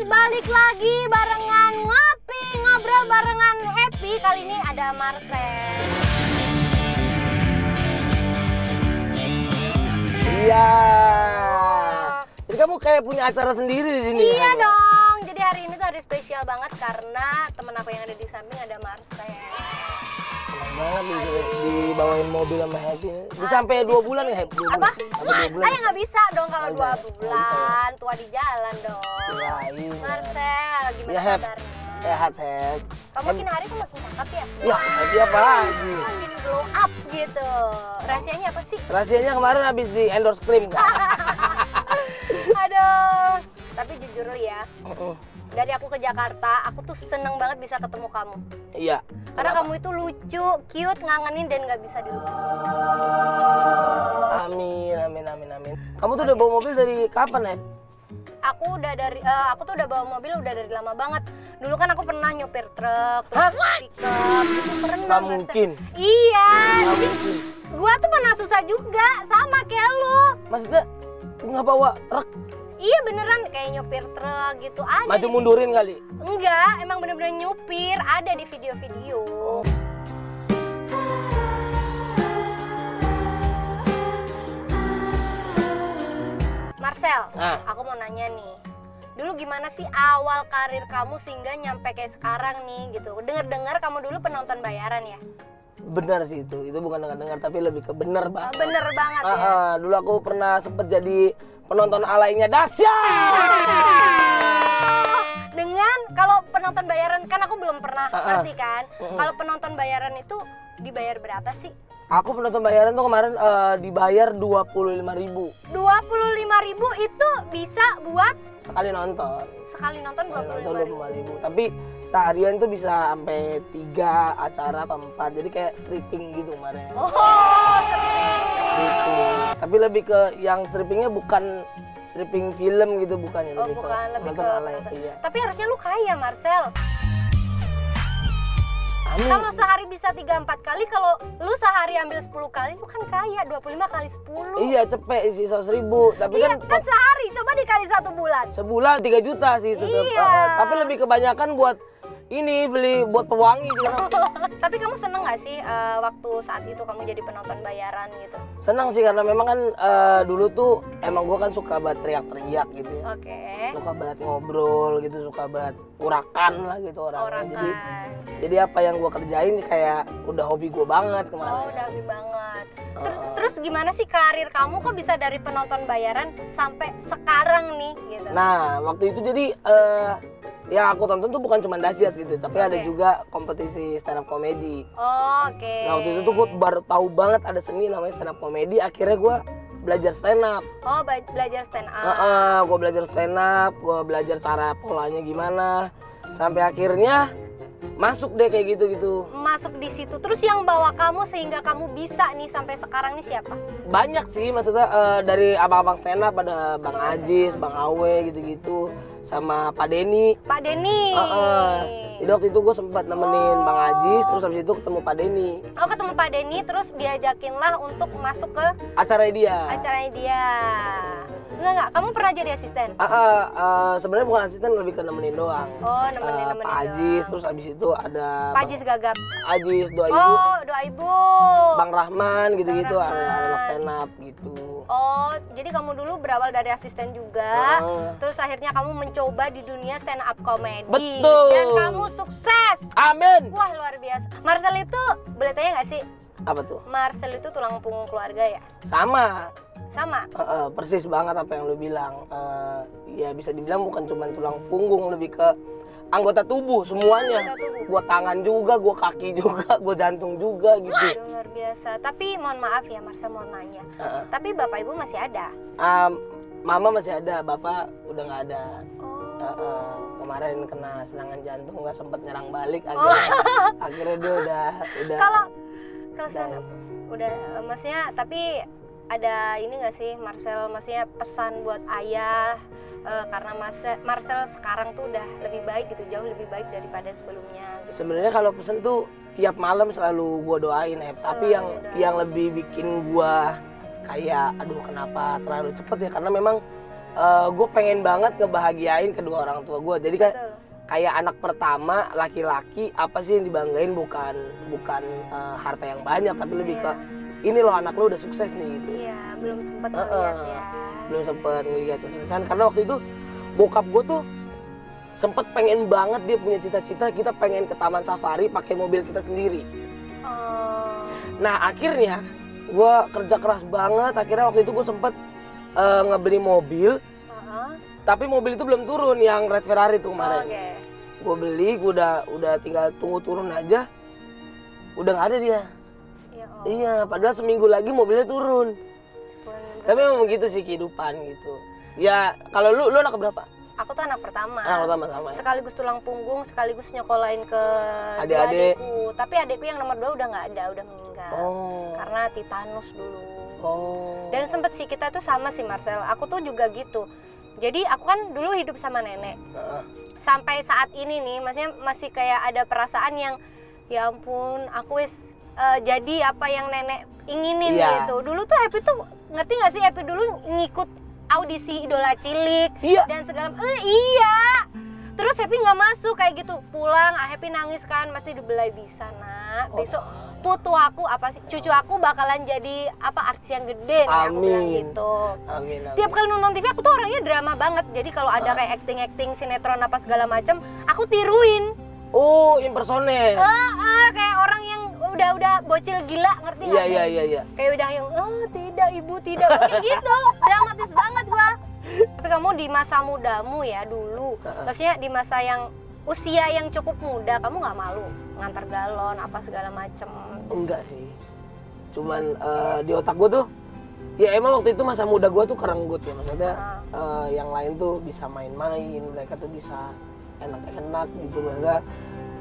balik lagi barengan ngopi, ngobrol barengan Happy. Kali ini ada Marcel. Iya. Jadi kamu kayak punya acara sendiri di sini. Iya dong. Jadi hari ini tuh hari spesial banget karena temen aku yang ada di samping ada Marcel. Senang banget bisa dibawain mobil sama Happy. Bisa sampai 2 bulan ya Happy? Apa? Sampai 2 bulan. Ayah nggak bisa dong kalau 2 bulan. Tua di jalan dong. Iya, iya. Marcel, gimana Ya, Hep. kabarnya? Sehat, Happy. Kamu makin hari tuh makin cakep ya? Ya, Happy apa lagi? Makin glow up gitu. Rahasianya apa sih? Rahasianya kemarin habis di endorse krim kan? Aduh. Tapi jujur lu ya, dari aku ke Jakarta, aku tuh seneng banget bisa ketemu kamu. Iya. Karena Kenapa? kamu itu lucu, cute, ngangenin, dan nggak bisa dilupain. Amin, amin, amin, amin. Kamu tuh udah bawa mobil dari kapan, Happy? Aku tuh udah bawa mobil udah dari lama banget. Dulu kan aku pernah nyupir truk, terus pickup, itu pernah. Nggak mungkin. Iya. Nggak Jadi mungkin. gua tuh pernah susah juga, sama kayak lu. Maksudnya nggak bawa truk? Iya beneran kayak nyupir truk gitu ada. Maju mundurin kali? Enggak, emang bener-bener nyupir, ada di video-video. Marcel, aku mau nanya nih. Dulu gimana sih awal karir kamu sehingga nyampe kayak sekarang nih gitu? Dengar-dengar kamu dulu penonton bayaran ya? Benar sih itu bukan dengar tapi lebih ke bener banget. Bener banget ya? Dulu aku pernah sempet jadi penonton alainya dahsyat. Dengan kalau penonton bayaran kan aku belum pernah ngerti kan? Kalau penonton bayaran itu dibayar berapa sih? Aku penonton bayaran tuh kemarin dibayar 25.000. 25.000 itu bisa buat sekali nonton. Sekali nonton 25.000. Tapi seharian tuh bisa sampai 3 acara apa 4. Jadi kayak stripping gitu kemarin. Oh, stripping. Tapi lebih ke yang strippingnya bukan stripping film gitu, bukan ya, lebih bukan, ke lebih penonton ke alay. penonton. Iya. Tapi harusnya lu kaya, Marcel. Amin. Kalau sehari bisa 3-4 kali, kalau lu sehari ambil 10 kali, lu kan kaya. 25 kali 10. Iya, cepet sih 100.000. Tapi Iya, kan sehari, coba dikali 1 bulan. sebulan 3 juta sih tetap. Iya. Tapi lebih kebanyakan buat ini, beli buat pewangi sih. Tapi kamu seneng gak sih waktu saat itu kamu jadi penonton bayaran gitu? Senang sih karena memang kan dulu tuh emang gua kan suka banget teriak-teriak gitu ya. Oke. Suka banget ngobrol gitu, suka banget urakan lah gitu orangnya. Jadi apa yang gua kerjain kayak udah hobi gua banget kemarin. Oh, udah hobi banget. Terus gimana sih karir kamu kok bisa dari penonton bayaran sampai sekarang nih gitu? Nah, waktu itu jadi yang aku tonton tuh bukan cuma dahsyat gitu, tapi ada juga kompetisi stand up comedy. Oh, oke. Nah, waktu itu tuh gue baru tahu banget ada seni namanya stand up comedy. Akhirnya gue belajar stand up. Oh, belajar stand up. Gue belajar stand up, gue belajar cara polanya gimana, sampai akhirnya masuk deh kayak gitu-gitu. Masuk di situ. Terus yang bawa kamu sehingga kamu bisa nih sampai sekarang nih siapa? Banyak sih, maksudnya dari abang-abang stand up ada Bang Ajis, Bang Awe gitu-gitu, sama Pak Denny. Pak Denny. Jadi waktu itu gue sempat nemenin Bang Ajis, terus habis itu ketemu Pak Denny. Oh, ketemu Pak Denny, terus diajakinlah untuk masuk ke acaranya dia. Acaranya dia. Enggak, kamu pernah jadi asisten? Sebenarnya bukan asisten, lebih ke nemenin doang. Oh, nemenin Pak Ajis, terus abis itu ada Pak Ajis Gagap. Ajis, Doa Ibu. Oh, Doa Ibu. Bang Rahman gitu-gitu, anak stand up gitu. Oh, jadi kamu dulu berawal dari asisten juga, terus akhirnya kamu mencoba di dunia stand up comedy. Betul. Dan kamu sukses. Amin. Wah, luar biasa. Marcel itu, boleh tanya nggak sih? Apa tuh? Marcel itu tulang punggung keluarga ya? Sama. Sama? Persis banget apa yang lu bilang. Ya bisa dibilang bukan cuma tulang punggung, lebih ke anggota tubuh semuanya. Anggota tubuh. Gua tangan juga, gua kaki juga, gua jantung juga gitu. Waduh, luar biasa. Tapi mohon maaf ya Marcel, mau nanya. Tapi bapak ibu masih ada? Mama masih ada, bapak udah nggak ada. Oh. Kemarin kena serangan jantung, nggak sempet nyerang balik, akhirnya dia udah. Kalau stand up, udah, maksudnya tapi ada ini nggak sih Marcel, maksudnya pesan buat ayah karena Marcel sekarang tuh udah lebih baik gitu, jauh lebih baik daripada sebelumnya gitu. Sebenarnya kalau pesan tuh tiap malam selalu gua doain ya, tapi yang lebih bikin gua kayak aduh kenapa terlalu cepet ya, karena memang gue pengen banget ngebahagiain kedua orang tua gue. Jadi kan Betul. kayak anak pertama laki-laki apa sih yang dibanggain, bukan harta yang banyak, tapi lebih ke ini loh anak lo udah sukses nih gitu. Iya, belum sempat ngeliat ya. Belum sempet ngeliat kesuksesan karena waktu itu bokap gue tuh sempet pengen banget, dia punya cita-cita kita pengen ke taman safari pakai mobil kita sendiri. Oh. Nah akhirnya gue kerja keras banget, akhirnya waktu itu gue sempet ngebeli mobil, tapi mobil itu belum turun, yang Red Ferrari tuh kemarin. Okay. Gue beli, gue udah tinggal tunggu turun aja, udah nggak ada dia. Ya, Iya, padahal seminggu lagi mobilnya turun. Tapi memang begitu sih kehidupan gitu. Ya kalau lu anak berapa? Aku tuh anak pertama. Anak pertama sama ya? Sekaligus tulang punggung, sekaligus nyekolahin ke Adik-adik. adikku. Tapi adikku yang nomor 2 udah nggak ada, udah meninggal. Oh. Karena tetanus dulu. Oh. Dan sempet sih kita tuh sama sih Marcel. Aku tuh juga gitu. Jadi aku kan dulu hidup sama nenek. Sampai saat ini nih, maksudnya masih kayak ada perasaan yang ya ampun, aku jadi apa yang nenek inginin gitu. Dulu tuh Happy tuh, ngerti nggak sih, Happy dulu ngikut audisi Idola Cilik dan segala iya. Terus Happy nggak masuk kayak gitu, pulang Happy nangis kan, pasti dibelai bisa nak. Besok putu aku cucu aku bakalan jadi artis yang gede nih, aku bilang gitu. Amin. Tiap kali nonton TV aku tuh orangnya drama banget. Jadi kalau ada kayak acting sinetron apa segala macam, aku tiruin. Oh, impersonate. Kayak orang yang udah bocil gila, ngerti nggak sih? Iya. Kayak udah yang tidak ibu tidak, kayak gitu. Dramatis banget gua. Tapi kamu di masa mudamu ya dulu, maksudnya di masa yang usia yang cukup muda, kamu nggak malu ngantar galon apa segala macem? Enggak sih. Cuman di otak gue tuh, ya emang waktu itu masa muda gue tuh kerenggut ya, maksudnya yang lain tuh bisa main-main, mereka tuh bisa enak-enak gitu, maksudnya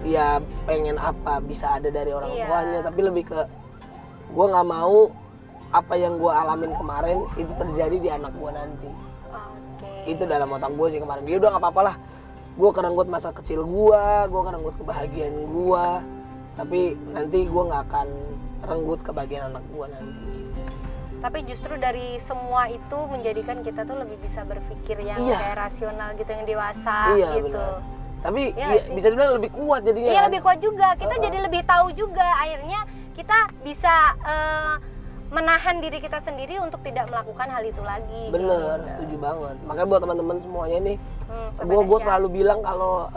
ya pengen apa bisa ada dari orang tuanya, tapi lebih ke gue nggak mau apa yang gue alamin kemarin itu terjadi di anak gue nanti. Itu dalam otak gue sih kemarin. Dia udah nggak apa-apa lah, gue kerenggut masa kecil gue kerenggut kebahagiaan gue, tapi nanti gue nggak akan renggut kebahagiaan anak gue nanti. Tapi justru dari semua itu menjadikan kita tuh lebih bisa berpikir yang kayak rasional gitu, yang dewasa gitu. Benar. Tapi bisa dibilang lebih kuat jadinya. Iya, lebih kuat juga. Kita jadi lebih tahu juga. Akhirnya kita bisa menahan diri kita sendiri untuk tidak melakukan hal itu lagi. Bener, gitu. Setuju banget. Makanya buat teman-teman semuanya nih, gue selalu bilang kalau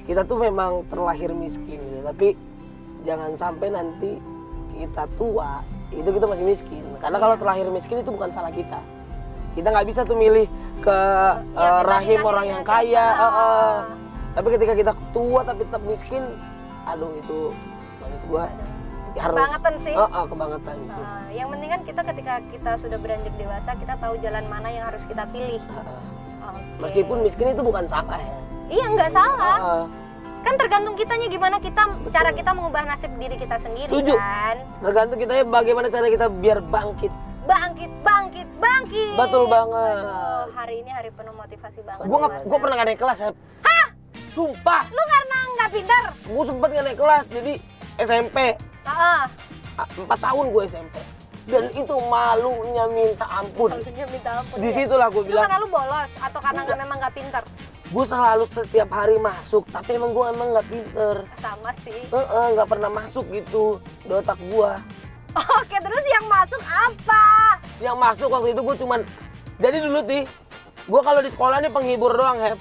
kita tuh memang terlahir miskin gitu. Tapi jangan sampai nanti kita tua itu kita masih miskin. Karena kalau terlahir miskin itu bukan salah kita. Kita nggak bisa tuh milih ke rahim orang yang kaya. Tapi ketika kita tua tapi tetap miskin, aduh itu maksud gue harus kebangetan sih. Kebangetan sih. Yang penting kan kita ketika kita sudah beranjak dewasa, kita tahu jalan mana yang harus kita pilih. Meskipun miskin itu bukan salah ya. Iya, nggak salah. Kan tergantung kitanya gimana cara kita mengubah nasib diri kita sendiri. Setuju. Kan. Tergantung kita ya bagaimana cara kita biar bangkit. Bangkit. Betul banget. Hari ini hari penuh motivasi banget. Gue pernah gak naik kelas ya. Hah? Sumpah. Lu karena nggak pintar? Gue sempet gak naik kelas, jadi SMP. 4 tahun gue SMP. Dan itu malunya minta ampun. Di situlah gue bilang. Itu karena lu bolos atau karena memang nggak pintar? Gue selalu setiap hari masuk, tapi emang gue nggak pinter. Sama sih. Nggak pernah masuk gitu di otak gue. Oke, terus yang masuk apa? Yang masuk waktu itu gue cuman, jadi dulu gue kalau di sekolah nih penghibur doang, Hep.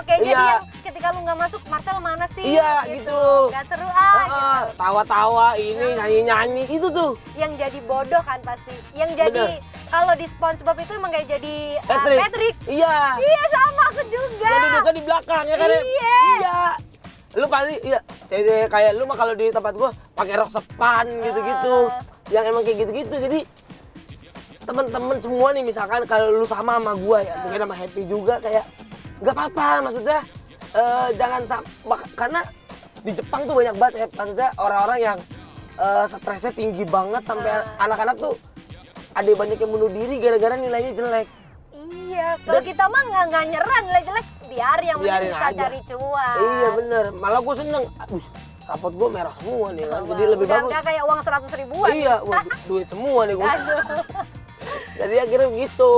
Jadi yang ketika lu nggak masuk, Marcel mana sih? Iya, gitu. Gak seru gitu. Tawa-tawa ini, nyanyi-nyanyi, itu tuh. Yang jadi bodoh kan pasti. Yang jadi, kalau di SpongeBob itu emang kayak jadi Patrick. Iya. Iya, sama aku juga. Yang duduknya di belakang ya kan? Iya. Lu pasti, kayak lu mah kalau di tempat gua pakai rok sepan gitu-gitu. Yang emang kayak gitu-gitu. Jadi temen-temen semua nih, misalkan kalau lu sama gua ya, mungkin sama Happy juga, kayak nggak apa-apa, maksudnya jangan karena di Jepang tuh banyak banget ya, maksudnya orang-orang yang stresnya tinggi banget sampai anak-anak tuh ada banyak yang bunuh diri gara-gara nilainya jelek. Iya, kalau kita mah nggak nyerah nilai jelek, yang penting bisa aja cari cuan. Iya bener, malah gue seneng. Rapot gue merah semua nih kan, jadi lebih bagus. Udah kayak uang 100 ribuan. Iya, duit semua nih gue. Jadi akhirnya begitu.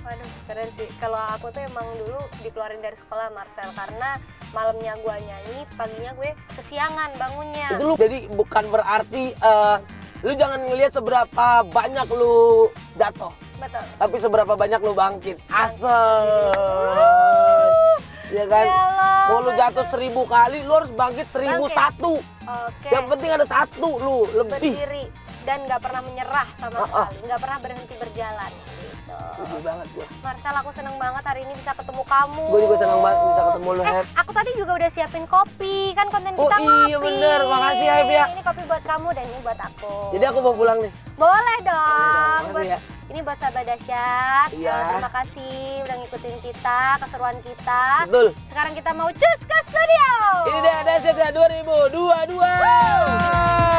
Waduh, keren sih. Kalau aku tuh emang dulu dikeluarin dari sekolah Marcel karena malamnya gue nyanyi, paginya gue kesiangan bangunnya. Itu lu jadi bukan berarti lu jangan ngelihat seberapa banyak lu jatuh, Betul. tapi seberapa banyak lu bangkit. Asal. Ya kan? Ya Allah, Mau lu jatuh 1000 kali, lu harus bangkit 1001. Oke. Yang penting ada satu lu lebih. Berdiri dan nggak pernah menyerah sama sekali, nggak pernah berhenti berjalan. Gitu. Setuju banget gua. Marcel, aku seneng banget hari ini bisa ketemu kamu. Gue juga senang banget bisa ketemu lu, Hep. Aku tadi juga udah siapin kopi, kan konten kita Oh iya ngopi. bener, makasih ya, Hep ya. Ini kopi buat kamu dan ini buat aku. Jadi aku mau pulang nih. Boleh dong. Makasih Buat- ya. Ini buat sahabat dahsyat. Iya. Terima kasih udah ngikutin kita, keseruan kita. Betul. Sekarang kita mau cus ke studio. Ini dia Dahsyat 2022.